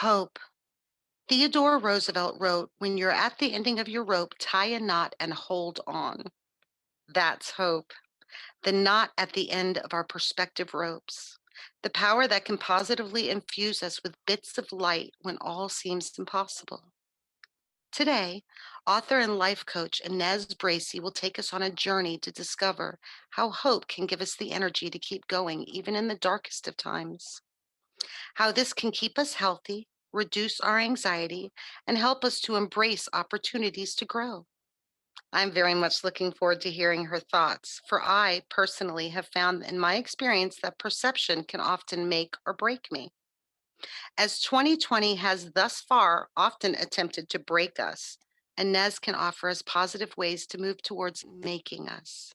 Hope. Theodore Roosevelt wrote, "When you're at the ending of your rope, tie a knot and hold on." That's hope. The knot at the end of our perspective ropes. The power that can positively infuse us with bits of light when all seems impossible. Today, author and life coach Inez Bracy will take us on a journey to discover how hope can give us the energy to keep going even in the darkest of times. How this can keep us healthy, reduce our anxiety, and help us to embrace opportunities to grow. I'm very much looking forward to hearing her thoughts, for I personally have found in my experience that perception can often make or break me. As 2020 has thus far often attempted to break us, Inez can offer us positive ways to move towards making us.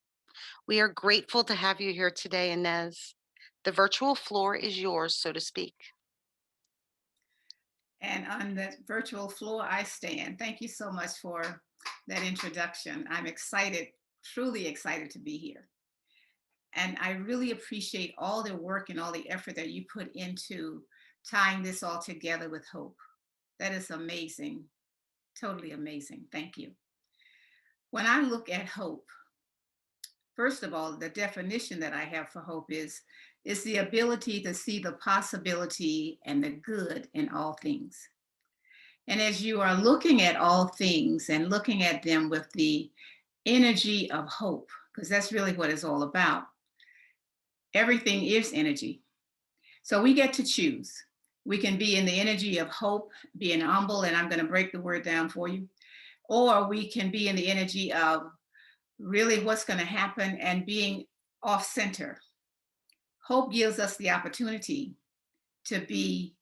We are grateful to have you here today, Inez. The virtual floor is yours, so to speak. And on the virtual floor, I stand. Thank you so much for that introduction. I'm excited, truly excited to be here. And I really appreciate all the work and all the effort that you put into tying this all together with hope. That is amazing, totally amazing. Thank you. When I look at hope, first of all, the definition that I have for hope is the ability to see the possibility and the good in all things. And as you are looking at all things and looking at them with the energy of hope, because that's really what it's all about, everything is energy. So we get to choose. We can be in the energy of hope, being humble, and I'm going to break the word down for you. Or we can be in the energy of really what's going to happen and being off center. Hope gives us the opportunity to be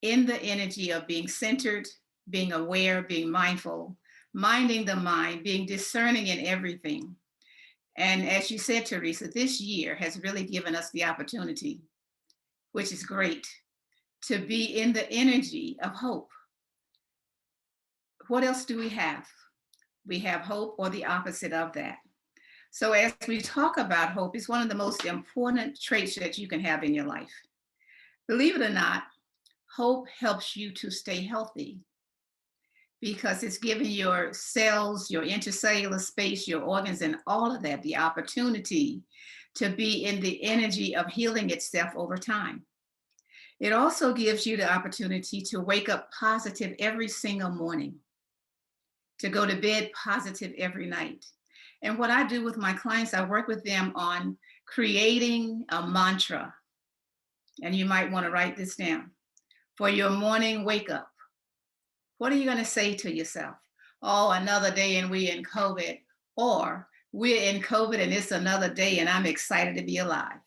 in the energy of being centered, being aware, being mindful, minding the mind, being discerning in everything. And as you said, Teresa, this year has really given us the opportunity, which is great, to be in the energy of hope. What else do we have? We have hope or the opposite of that. So as we talk about hope, it's one of the most important traits that you can have in your life. Believe it or not, hope helps you to stay healthy because it's giving your cells, your intercellular space, your organs, and all of that the opportunity to be in the energy of healing itself over time. It also gives you the opportunity to wake up positive every single morning, to go to bed positive every night. And what I do with my clients, I work with them on creating a mantra. And you might want to write this down for your morning wake up. What are you going to say to yourself? Oh, another day and we're in COVID. Or we're in COVID and it's another day and I'm excited to be alive.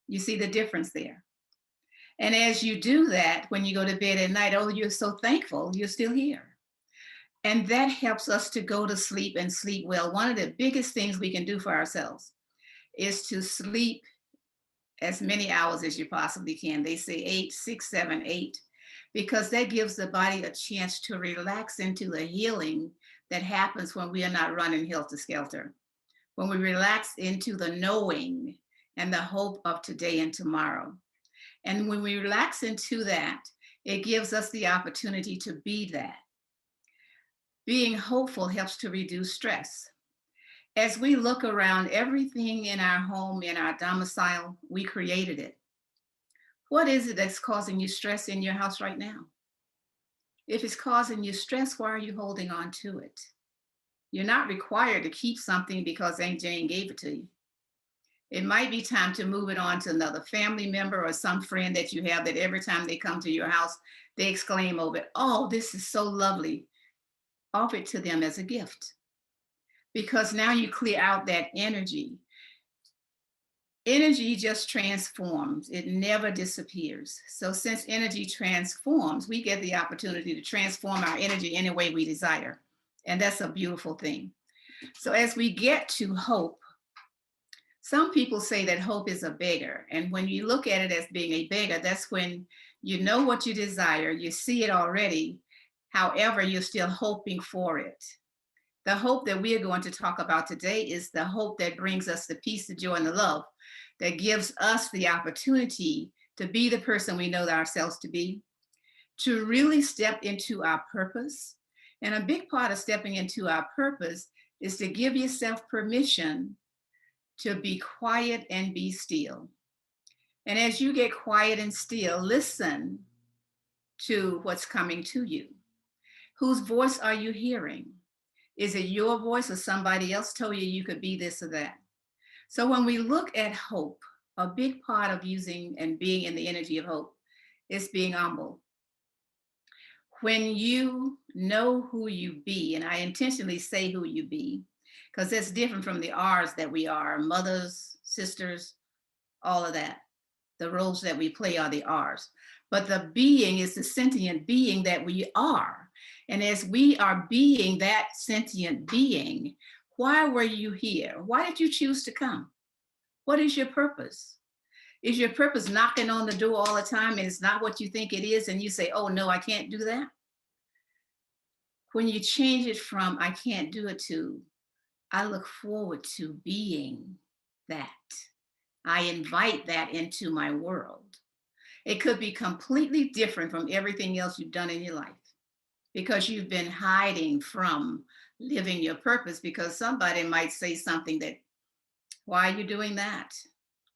You see the difference there. And as you do that, when you go to bed at night, oh, you're so thankful you're still here. And that helps us to go to sleep and sleep well. One of the biggest things we can do for ourselves is to sleep as many hours as you possibly can. They say 8, 6, 7, 8, because that gives the body a chance to relax into the healing that happens when we are not running helter skelter. When we relax into the knowing and the hope of today and tomorrow. And when we relax into that, it gives us the opportunity to be that. Being hopeful helps to reduce stress. As we look around everything in our home, in our domicile, we created it. What is it that's causing you stress in your house right now? If it's causing you stress, why are you holding on to it? You're not required to keep something because Aunt Jane gave it to you. It might be time to move it on to another family member or some friend that you have that every time they come to your house, they exclaim over it, oh, this is so lovely. Offer it to them as a gift. Because now you clear out that energy. Energy just transforms. It never disappears. So since energy transforms, we get the opportunity to transform our energy any way we desire. And that's a beautiful thing. So as we get to hope, some people say that hope is a beggar. And when you look at it as being a beggar, that's when you know what you desire, you see it already. However, you're still hoping for it. The hope that we are going to talk about today is the hope that brings us the peace, the joy, and the love that gives us the opportunity to be the person we know ourselves to be, to really step into our purpose. And a big part of stepping into our purpose is to give yourself permission to be quiet and be still. And as you get quiet and still, listen to what's coming to you. Whose voice are you hearing? Is it your voice or somebody else told you you could be this or that? So when we look at hope, a big part of using and being in the energy of hope is being humble. When you know who you be, and I intentionally say who you be, because that's different from the R's that we are, mothers, sisters, all of that. The roles that we play are the R's. But the being is the sentient being that we are. And as we are being that sentient being, why were you here? Why did you choose to come? What is your purpose? Is your purpose knocking on the door all the time and it's not what you think it is? And you say, oh, no, I can't do that. When you change it from I can't do it to I look forward to being that. I invite that into my world. It could be completely different from everything else you've done in your life because you've been hiding from living your purpose because somebody might say something that, why are you doing that?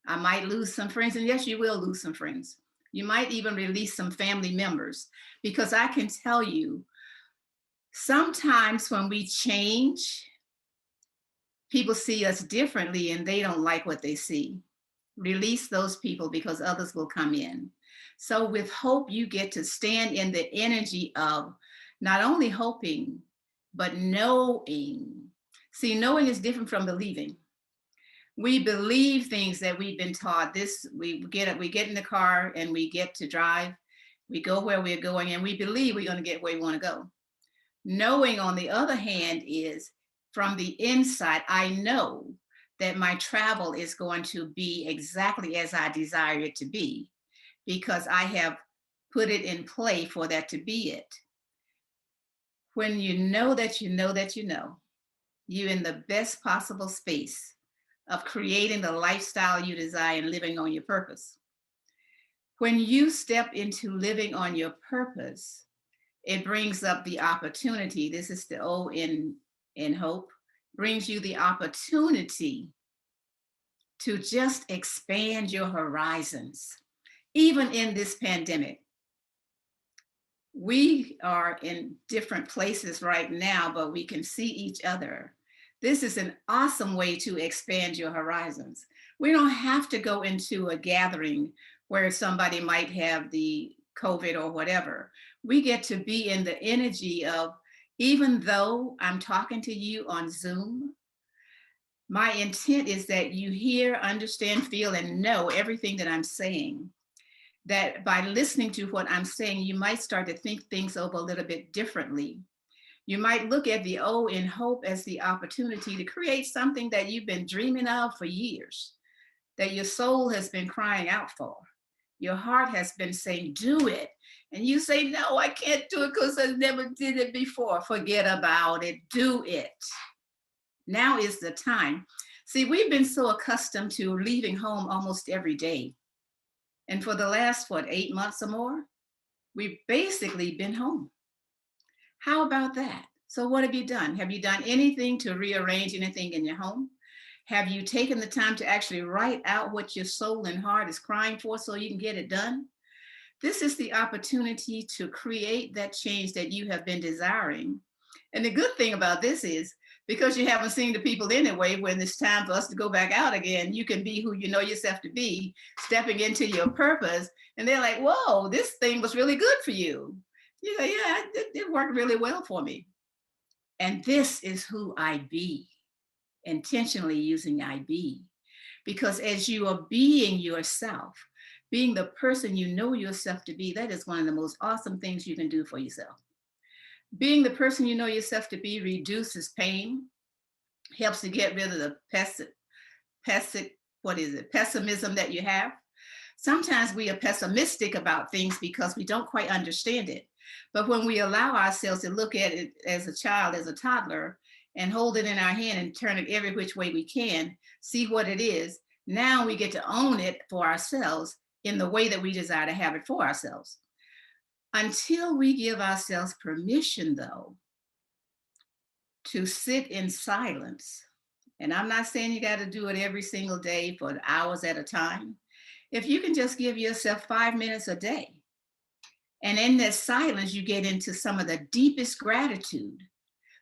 I might lose some friends, and yes, you will lose some friends. You might even release some family members because I can tell you, sometimes when we change, people see us differently and they don't like what they see. Release those people because others will come in. So with hope, you get to stand in the energy of not only hoping, but knowing. See, knowing is different from believing. We believe things that we've been taught. This we get in the car and we get to drive. We go where we're going and we believe we're going to get where we want to go. Knowing, on the other hand, is from the inside, I know that my travel is going to be exactly as I desire it to be because I have put it in play for that to be it. When you know that you know that you know, you're in the best possible space of creating the lifestyle you desire and living on your purpose. When you step into living on your purpose, it brings up the opportunity. This is the O in hope, brings you the opportunity to just expand your horizons. Even in this pandemic, we are in different places right now, but we can see each other. This is an awesome way to expand your horizons. We don't have to go into a gathering where somebody might have the COVID or whatever. We get to be in the energy of, even though I'm talking to you on Zoom, my intent is that you hear, understand, feel, and know everything that I'm saying. That by listening to what I'm saying, you might start to think things over a little bit differently. You might look at the O in hope as the opportunity to create something that you've been dreaming of for years, that your soul has been crying out for. Your heart has been saying, do it. And you say, no, I can't do it because I never did it before. Forget about it. Do it. Now is the time. See, we've been so accustomed to leaving home almost every day. And for the last, 8 months or more, we've basically been home. How about that? So what have you done? Have you done anything to rearrange anything in your home? Have you taken the time to actually write out what your soul and heart is crying for so you can get it done? This is the opportunity to create that change that you have been desiring. And the good thing about this is, because you haven't seen the people anyway, when it's time for us to go back out again, you can be who you know yourself to be, stepping into your purpose. And they're like, whoa, this thing was really good for you. You go, yeah, it worked really well for me. And this is who I be, intentionally using I be. Because as you are being yourself, being the person you know yourself to be, that is one of the most awesome things you can do for yourself. Being the person you know yourself to be reduces pain, helps to get rid of the pessimism that you have. Sometimes we are pessimistic about things because we don't quite understand it. But when we allow ourselves to look at it as a child, as a toddler, and hold it in our hand and turn it every which way we can, see what it is, now we get to own it for ourselves in the way that we desire to have it for ourselves. Until we give ourselves permission, though, to sit in silence, and I'm not saying you got to do it every single day for hours at a time. If you can just give yourself 5 minutes a day, and in that silence, you get into some of the deepest gratitude.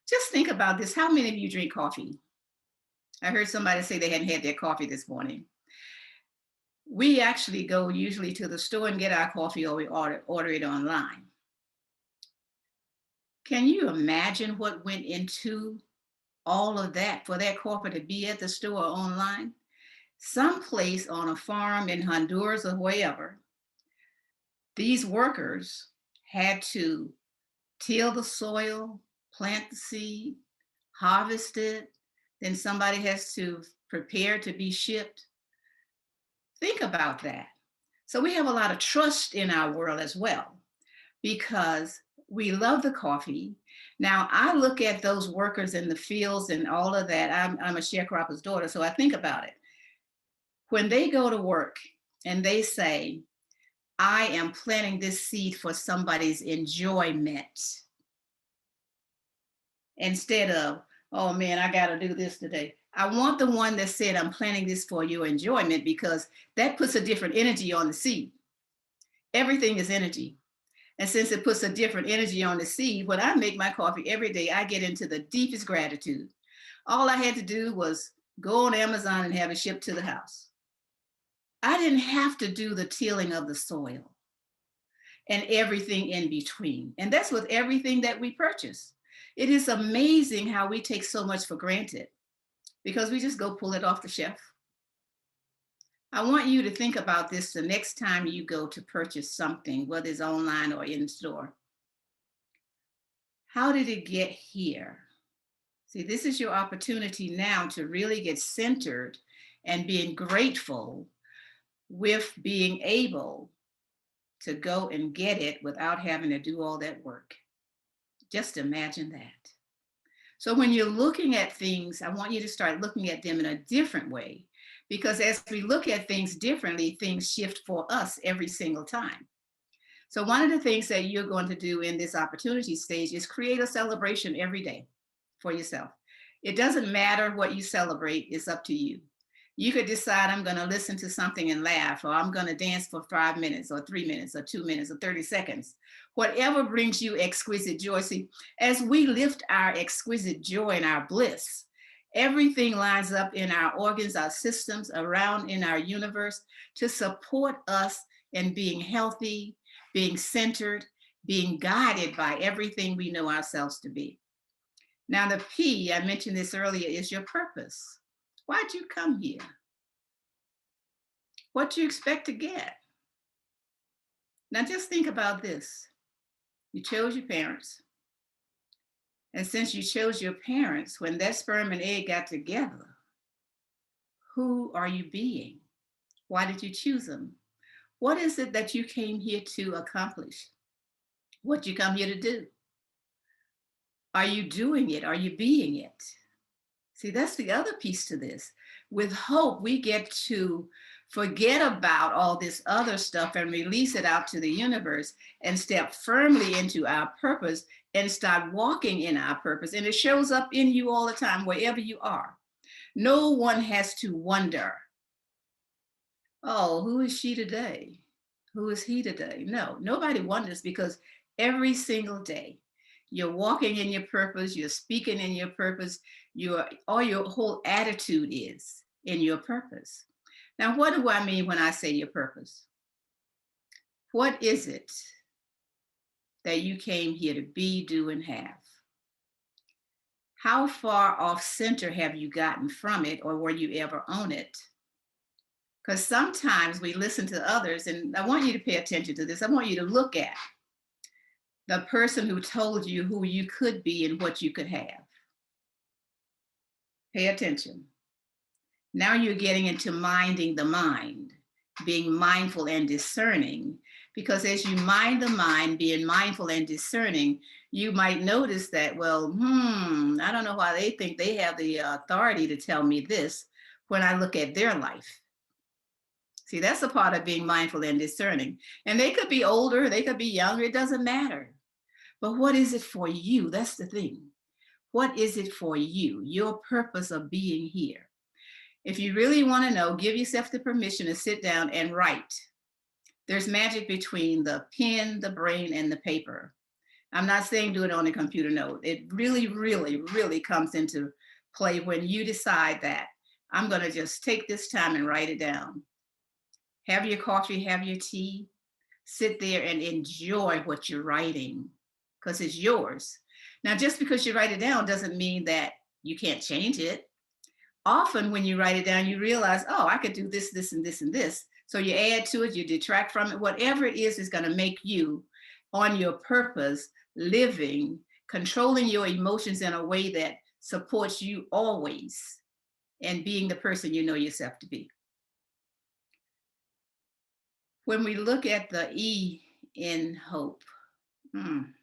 Just think about this. How many of you drink coffee? I heard somebody say they hadn't had their coffee this morning. We actually go usually to the store and get our coffee, or we order it online. Can you imagine what went into all of that for that coffee to be at the store or online? Someplace on a farm in Honduras or wherever, these workers had to till the soil, plant the seed, harvest it, then somebody has to prepare to be shipped. Think about that. So we have a lot of trust in our world as well because we love the coffee. Now, I look at those workers in the fields and all of that. I'm a sharecropper's daughter, so I think about it. When they go to work and they say, I am planting this seed for somebody's enjoyment, instead of, oh man, I got to do this today. I want the one that said, I'm planting this for your enjoyment, because that puts a different energy on the seed. Everything is energy. And since it puts a different energy on the seed, when I make my coffee every day, I get into the deepest gratitude. All I had to do was go on Amazon and have it shipped to the house. I didn't have to do the tilling of the soil and everything in between. And that's with everything that we purchase. It is amazing how we take so much for granted because we just go pull it off the shelf. I want you to think about this the next time you go to purchase something, whether it's online or in store. How did it get here? See, this is your opportunity now to really get centered and being grateful with being able to go and get it without having to do all that work. Just imagine that. So when you're looking at things, I want you to start looking at them in a different way, because as we look at things differently, things shift for us every single time. So one of the things that you're going to do in this opportunity stage is create a celebration every day for yourself. It doesn't matter what you celebrate, it's up to you. You could decide, I'm going to listen to something and laugh, or I'm going to dance for 5 minutes or 3 minutes or 2 minutes or 30 seconds. Whatever brings you exquisite joy. See, as we lift our exquisite joy and our bliss, everything lines up in our organs, our systems, around in our universe to support us in being healthy, being centered, being guided by everything we know ourselves to be. Now, the P, I mentioned this earlier, is your purpose. Why'd you come here? What do you expect to get? Now, just think about this. You chose your parents. And since you chose your parents, when that sperm and egg got together, who are you being? Why did you choose them? What is it that you came here to accomplish? What you come here to do? Are you doing it? Are you being it? See, that's the other piece to this. With hope, we get to forget about all this other stuff and release it out to the universe and step firmly into our purpose and start walking in our purpose. And it shows up in you all the time, wherever you are. No one has to wonder, oh, who is she today? Who is he today? No, nobody wonders, because every single day you're walking in your purpose, you're speaking in your purpose, all your whole attitude is in your purpose. Now, what do I mean when I say your purpose? What is it that you came here to be, do, and have? How far off center have you gotten from it, or were you ever on it? Because sometimes we listen to others, and I want you to pay attention to this. I want you to look at the person who told you who you could be and what you could have. Pay attention. Now you're getting into minding the mind, being mindful and discerning, because as you mind the mind, being mindful and discerning, you might notice that, well, I don't know why they think they have the authority to tell me this when I look at their life. See, that's a part of being mindful and discerning. And they could be older, they could be younger, it doesn't matter. But what is it for you? That's the thing. What is it for you? Your purpose of being here. If you really want to know, give yourself the permission to sit down and write. There's magic between the pen, the brain, and the paper. I'm not saying do it on a computer, no. It really, really, really comes into play when you decide that I'm going to just take this time and write it down. Have your coffee, have your tea, sit there and enjoy what you're writing because it's yours. Now, just because you write it down doesn't mean that you can't change it. Often when you write it down, you realize, oh, I could do this, this, and this, and this. So you add to it, you detract from it. Whatever it is going to make you on your purpose, living, controlling your emotions in a way that supports you always and being the person you know yourself to be. When we look at the E in hope, I'm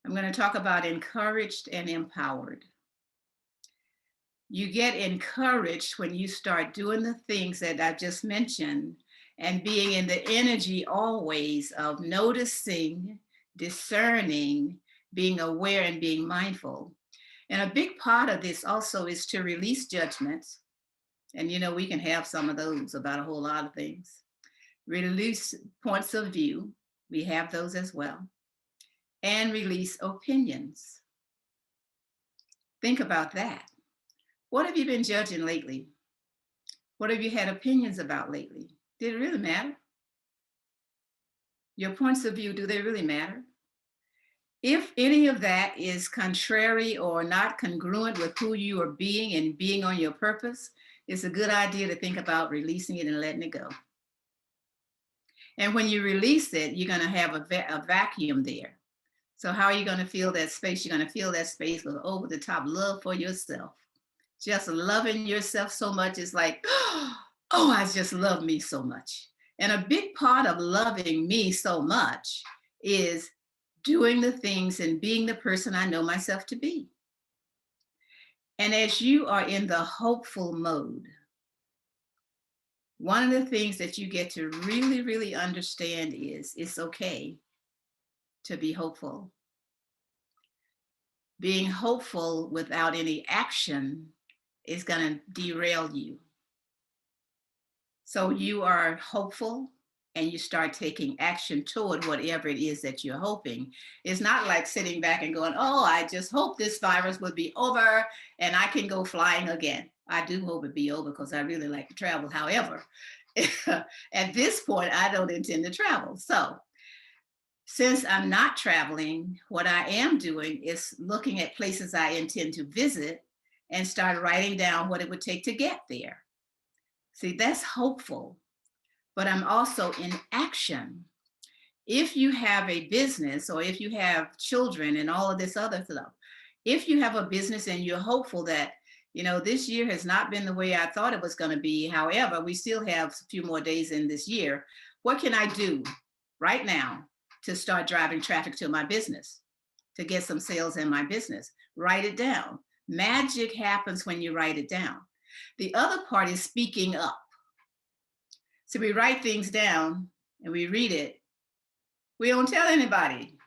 going to talk about encouraged and empowered. You get encouraged when you start doing the things that I just mentioned and being in the energy always of noticing, discerning, being aware, and being mindful. And a big part of this also is to release judgments. And we can have some of those about a whole lot of things. Release points of view. We have those as well. And release opinions. Think about that. What have you been judging lately? What have you had opinions about lately? Did it really matter? Your points of view, do they really matter? If any of that is contrary or not congruent with who you are being and being on your purpose, it's a good idea to think about releasing it and letting it go. And when you release it, you're going to have a vacuum there. So how are you going to fill that space? You're going to fill that space with over the top love for yourself. Just loving yourself so much is like, oh, I just love me so much. And a big part of loving me so much is doing the things and being the person I know myself to be. And as you are in the hopeful mode, one of the things that you get to really, really understand is it's okay to be hopeful. Being hopeful without any action is going to derail you. So you are hopeful and you start taking action toward whatever it is that you're hoping. It's not like sitting back and going, oh, I just hope this virus would be over and I can go flying again. I do hope it be over because I really like to travel. However, at this point, I don't intend to travel. So since I'm not traveling, what I am doing is looking at places I intend to visit and start writing down what it would take to get there. See, that's hopeful, but I'm also in action. If you have a business or if you have children and all of this other stuff, if you have a business and you're hopeful that, this year has not been the way I thought it was going to be. However, we still have a few more days in this year. What can I do right now to start driving traffic to my business, to get some sales in my business? Write it down. Magic happens when you write it down. The other part is speaking up. So we write things down and we read it. We don't tell anybody.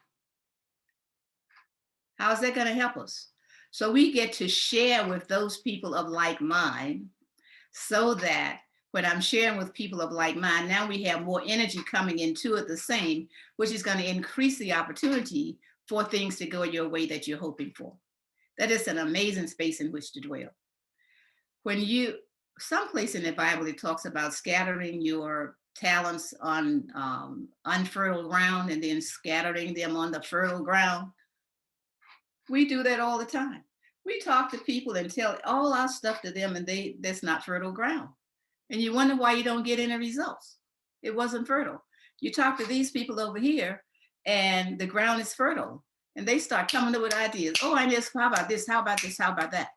How's that going to help us? So we get to share with those people of like mind so that when I'm sharing with people of like mind, now we have more energy coming into it the same, which is going to increase the opportunity for things to go your way that you're hoping for. That is an amazing space in which to dwell. Someplace in the Bible, it talks about scattering your talents on unfertile ground and then scattering them on the fertile ground. We do that all the time. We talk to people and tell all our stuff to them and that's not fertile ground. And you wonder why you don't get any results. It wasn't fertile. You talk to these people over here and the ground is fertile and they start coming up with ideas. Oh, Inez, how about this? How about this? How about that?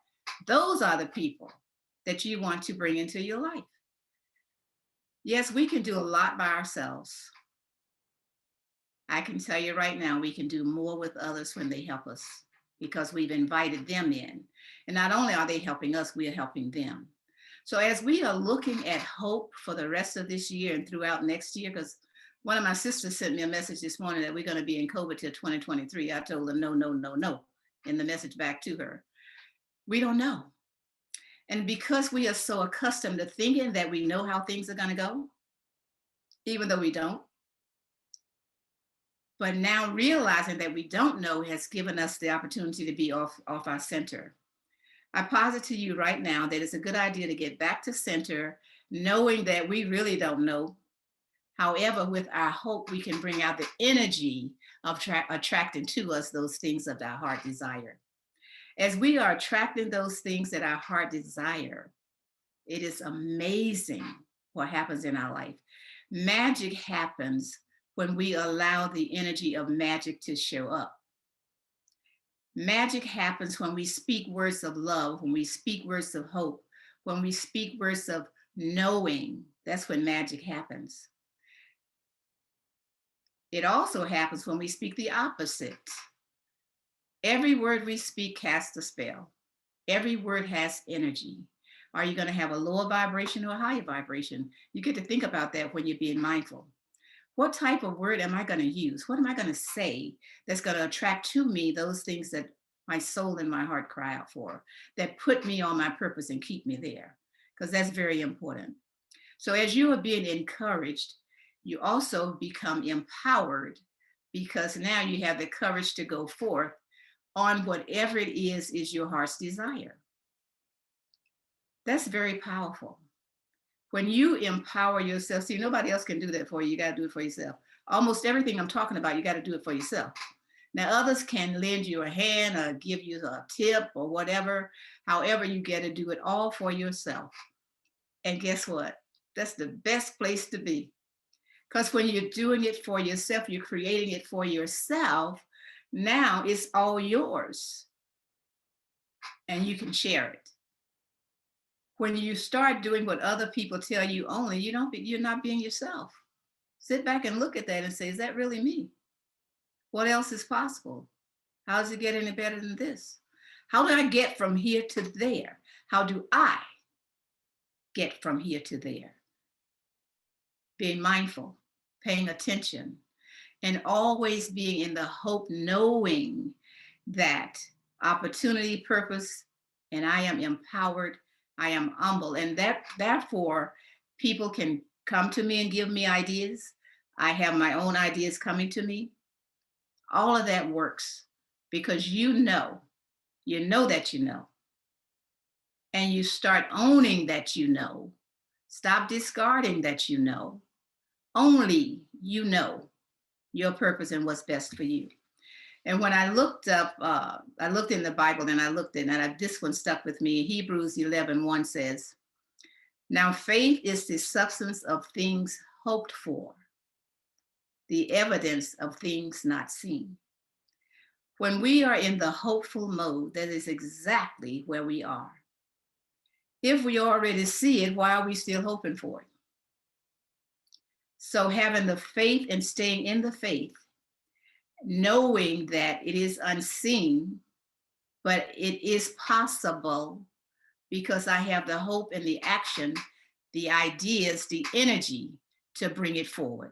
Those are the people that you want to bring into your life. Yes, we can do a lot by ourselves. I can tell you right now, we can do more with others when they help us because we've invited them in. And not only are they helping us, we are helping them. So as we are looking at hope for the rest of this year and throughout next year, because one of my sisters sent me a message this morning that we're going to be in COVID till 2023. I told her no, no, no, no, in the message back to her. We don't know. And because we are so accustomed to thinking that we know how things are going to go, even though we don't, but now realizing that we don't know has given us the opportunity to be off our center. I posit to you right now that it's a good idea to get back to center, knowing that we really don't know. However, with our hope, we can bring out the energy of attracting to us those things that our heart desire. As we are attracting those things that our heart desire, it is amazing what happens in our life. Magic happens when we allow the energy of magic to show up. Magic happens when we speak words of love, when we speak words of hope, when we speak words of knowing. That's when magic happens. It also happens when we speak the opposite. Every word we speak casts a spell. Every word has energy. Are you going to have a lower vibration or a higher vibration? You get to think about that when you're being mindful. What type of word am I going to use? What am I going to say that's going to attract to me those things that my soul and my heart cry out for, that put me on my purpose and keep me there? Because that's very important. So as you are being encouraged, you also become empowered because now you have the courage to go forth on whatever it is your heart's desire. That's very powerful. When you empower yourself, see, nobody else can do that for you. You got to do it for yourself. Almost everything I'm talking about, you got to do it for yourself. Now, others can lend you a hand or give you a tip or whatever. However, you get to do it all for yourself. And guess what? That's the best place to be. Because when you're doing it for yourself, you're creating it for yourself. Now it's all yours and you can share it. When you start doing what other people tell you only, you're not being yourself. Sit back and look at that and say, is that really me? What else is possible? How does it get any better than this? How do I get from here to there? How do I get from here to there? Being mindful, paying attention, and always being in the hope, knowing that opportunity, purpose, and I am empowered, I am humble. And therefore, people can come to me and give me ideas. I have my own ideas coming to me. All of that works because you know that you know. And you start owning that you know. Stop discarding that you know. Only you know your purpose and what's best for you. And when I looked up, I looked in the Bible and I looked in, and this one stuck with me. Hebrews 11:1 says, now faith is the substance of things hoped for, the evidence of things not seen. When we are in the hopeful mode, that is exactly where we are. If we already see it, why are we still hoping for it? So having the faith and staying in the faith, knowing that it is unseen, but it is possible because I have the hope and the action, the ideas, the energy to bring it forward.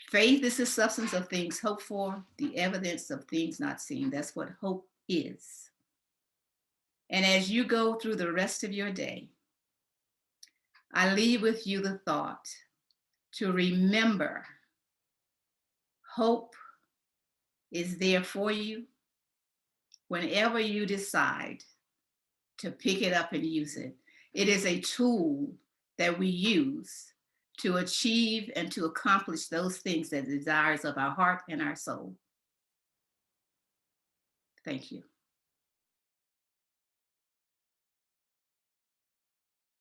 Faith is the substance of things hoped for, the evidence of things not seen. That's what hope is. And as you go through the rest of your day, I leave with you the thought to remember hope is there for you whenever you decide to pick it up and use it. It is a tool that we use to achieve and to accomplish those things that desires of our heart and our soul. Thank you.